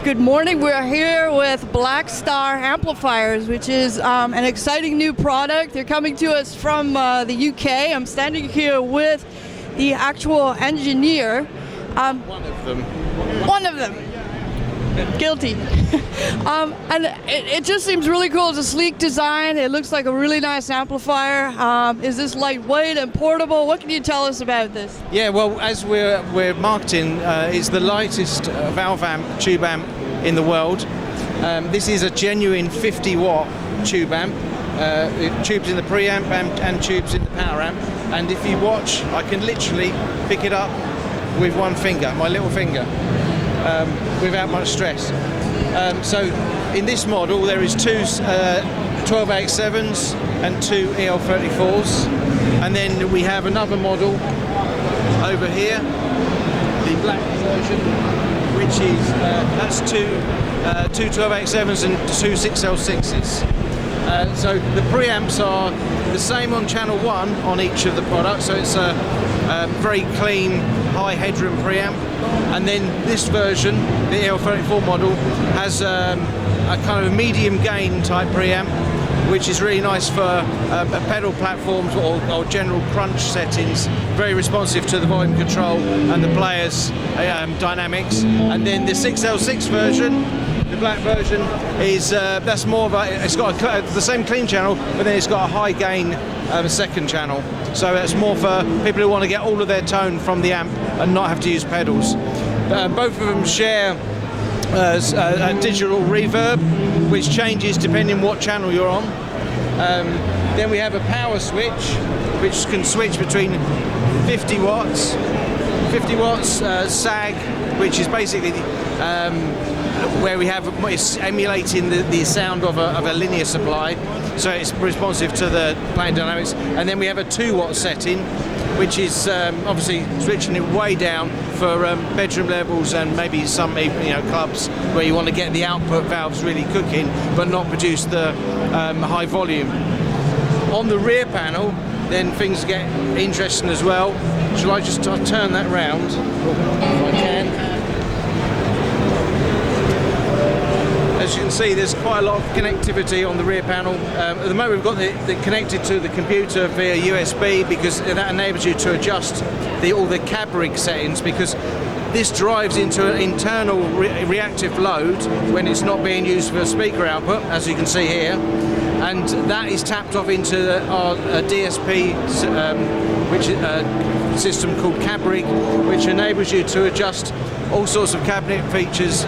Good morning. We're here with Blackstar Amplifiers, which is an exciting new product. They're coming to us from the UK. I'm standing here with the actual engineer. One of them. One of them. Guilty. And it just seems really cool. It's a sleek design. It looks like a really nice amplifier. Is this lightweight and portable? What can you tell us about this? Yeah, well, as we're marketing, it's the lightest valve amp, tube amp in the world. This is a genuine 50-watt tube amp. Tubes in the preamp and tubes in the power amp. And if you watch, I can literally pick it up with one finger, my little finger, without much stress. So in this model there is two 1287s and two EL34s, and then we have another model over here, the black version, which is that's two 1287s and two 6L6s. So the preamps are the same on channel 1 on each of the products, so it's a very clean high headroom preamp. And then this version, the EL34 model, has a kind of a medium gain type preamp, which is really nice for pedal platforms or general crunch settings, very responsive to the volume control and the player's dynamics. And then the 6L6 version, the black version, is that's more of a, it's got the same clean channel, but then it's got a high gain second channel. So that's more for people who want to get all of their tone from the amp and not have to use pedals. Both of them share a digital reverb, which changes depending what channel you're on. Then we have a power switch, which can switch between 50 watts sag, which is basically where we have, it's emulating the sound of a linear supply, so it's responsive to the playing dynamics. And then we have a 2-watt setting, which is obviously switching it way down for bedroom levels and maybe some clubs where you want to get the output valves really cooking but not produce the high volume. On the rear panel, then things get interesting as well. Shall I just turn that round if I can? As you can see, there's quite a lot of connectivity on the rear panel. At the moment we've got the connected to the computer via USB, because that enables you to adjust all the cab rig settings, because this drives into an internal reactive load when it's not being used for speaker output, as you can see here. And that is tapped off into our DSP which is a system called Cabrig, which enables you to adjust all sorts of cabinet features,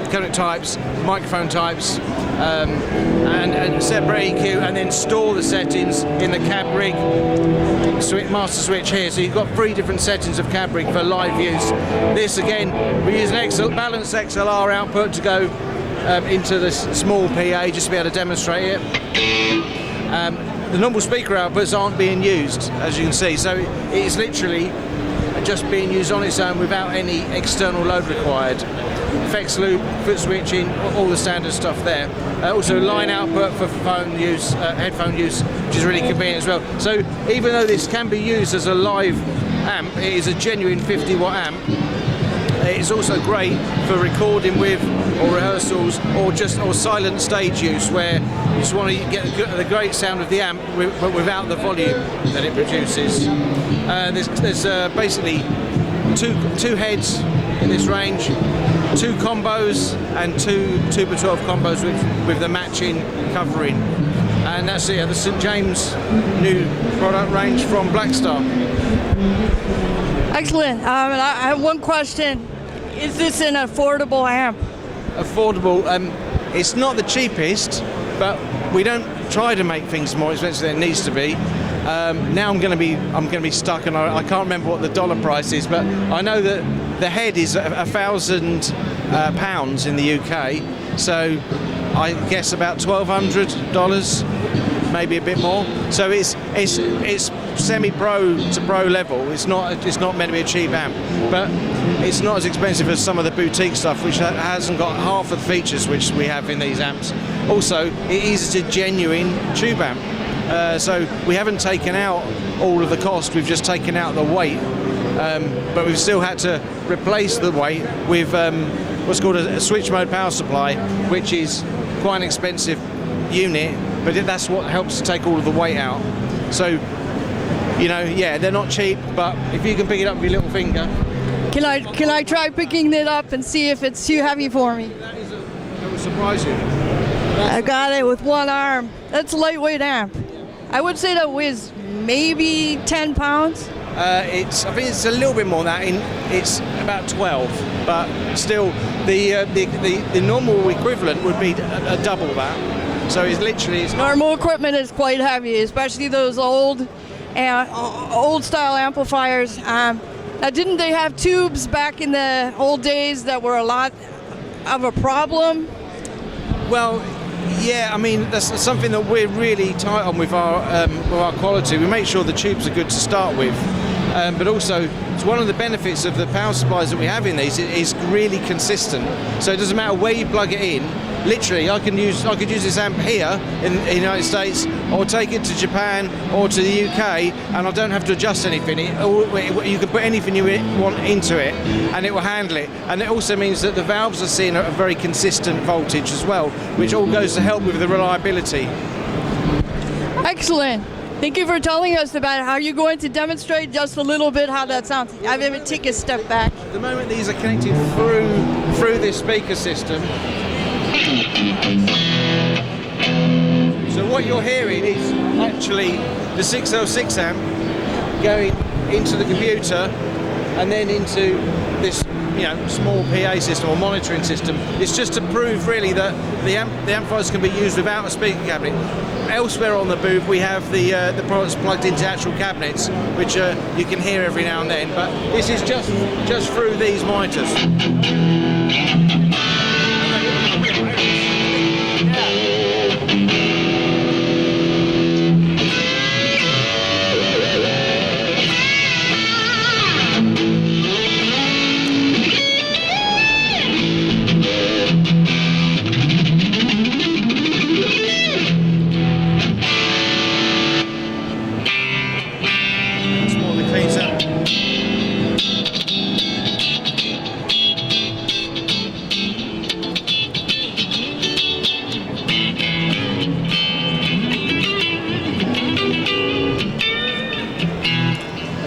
cabinet types, microphone types, and separate EQ, and then store the settings in the Cabrig master switch here. So you've got 3 different settings of Cabrig for live use. This again, we use an balanced XLR output to go into this small PA, just to be able to demonstrate it. The normal speaker outputs aren't being used, as you can see, so it's literally just being used on its own without any external load required. Effects loop, foot switching, all the standard stuff there. Also line output for phone use, headphone use, which is really convenient as well. So even though this can be used as a live amp, it is a genuine 50-watt amp. It's also great for recording with, or rehearsals, or silent stage use, where you just want to get the great sound of the amp but without the volume that it produces. There's basically two heads in this range, 2 combos and two 2x12 combos with the matching covering. And that's it, the St James new product range from Blackstar. Excellent. And I have one question. Is this an affordable amp? Affordable. It's not the cheapest, but we don't try to make things more expensive than it needs to be. Now I'm going to be stuck, and I can't remember what the dollar price is, but I know that the head is £1,000 in the UK, so I guess about $1,200, maybe a bit more. So it's semi-pro to pro level. It's not meant to be a cheap amp, but it's not as expensive as some of the boutique stuff, which hasn't got half of the features which we have in these amps. Also, it is a genuine tube amp. So we haven't taken out all of the cost, we've just taken out the weight, but we've still had to replace the weight with what's called a switch mode power supply, which is quite an expensive unit, but that's what helps to take all of the weight out. So, you know, yeah, they're not cheap, but if you can pick it up with your little finger. Can I try picking it up and see if it's too heavy for me? That will surprise you. I got it with one arm. That's a lightweight amp. I would say that weighs maybe 10 pounds. I think it's a little bit more than that. It's about 12, but still, the normal equivalent would be a double that. So it's literally normal equipment is quite heavy, especially those old style amplifiers. Now, didn't they have tubes back in the old days that were a lot of a problem? Well, yeah, I mean, that's something that we're really tight on with our quality. We make sure the tubes are good to start with, but also it's one of the benefits of the power supplies that we have in these. It is really consistent, so it doesn't matter where you plug it in. Literally, I could use this amp here in the United States, or take it to Japan or to the UK, and I don't have to adjust anything. You can put anything you want into it, and it will handle it. And it also means that the valves are seeing a very consistent voltage as well, which all goes to help with the reliability. Excellent. Thank you for telling us about it. How you're going to demonstrate just a little bit how that sounds. I'm going to take a step back. At the moment, these are connected through this speaker system. So what you're hearing is actually the 606 amp going into the computer and then into this, you know, small PA system or monitoring system. It's just to prove really that the amplifiers can be used without a speaker cabinet. Elsewhere on the booth we have the products plugged into actual cabinets, which you can hear every now and then, but this is just through these monitors.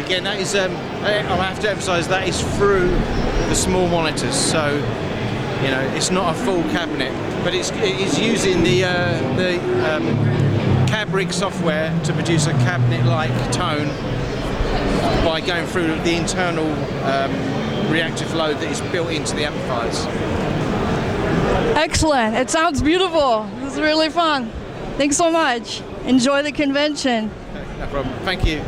Again, that is, I have to emphasise, that is through the small monitors, so you know it's not a full cabinet, but it is using the Cabrig software to produce a cabinet-like tone by going through the internal reactive load that is built into the amplifiers. Excellent. It sounds beautiful. This is really fun. Thanks so much. Enjoy the convention. No problem. Thank you.